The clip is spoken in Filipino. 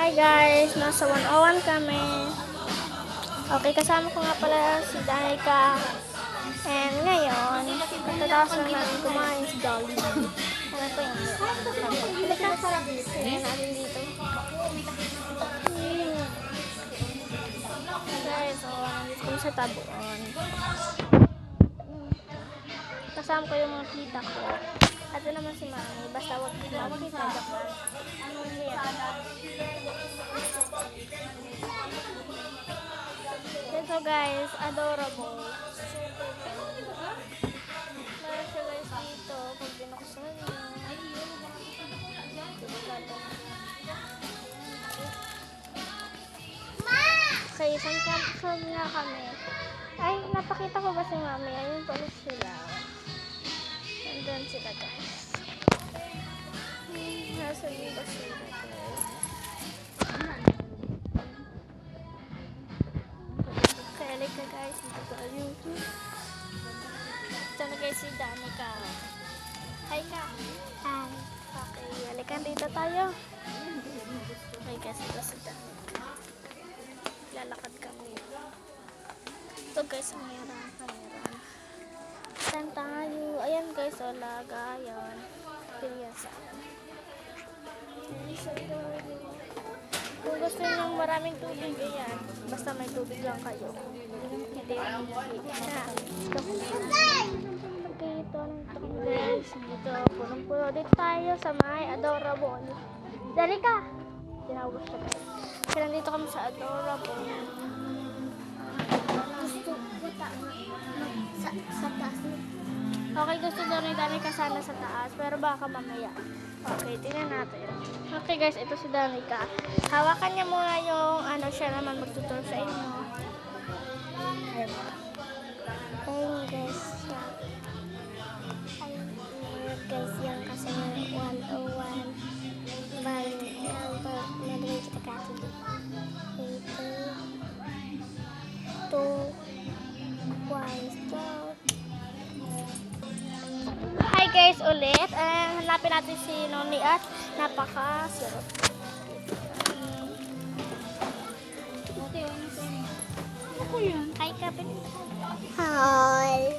Hi guys, nasa 101 kami. Okay, kasama ko nga pala si Danica. And ngayon, pagkatapos lang namin kumain si Dolly. Ano pa yun? Ayan, natin dito. Guys, so, nandito kami sa Tabuan. Kasama ko yung mga tita ko. At naman si Mami. Basta wag kita Japan. So guys, adorable. Meron siya guys dito. Pag binuksan niyo. Okay, saan nga kami? Ay, napakita ko ba si Mami? Ayun pala sila. Nandun sila guys. Nasa dito sila guys. Kaya like ka guys, dito ko ang YouTube. Ito na guys si Danica. Hi ka. Hi. Okay, halikan dito tayo. Okay guys, ito si Danica. Lalakad kami. Ito guys, ang meron. Saan tayo? Ayan guys, Olaga. Ayan. Pilihan sa akin. Kung gusto nyo maraming tubig, ayan. Basta may tubig lang kayo. Hindi yung dito, guys. Dito, punong-puno. Dito tayo sa may Adorable. Dali ka! Tinawag siya guys. Kaya nandito kami sa Adorable. Gusto ko sa taas. Okay, gusto daw ni Danica sana sa taas, pero baka mamaya. Okay, tingnan natin. Okay guys, ito si Danica. Hawakan niya muna yung ano, siya naman magtuturo sa inyo. Ayun guys, siya. Ayun guys, yung kasi 101. Bali, nalagay kita kasi ito. 2 twice down. Hi guys, ulit. Hanapin natin si Noni at napaka-sirot. Ako yun. Hi, Kapit. Hi.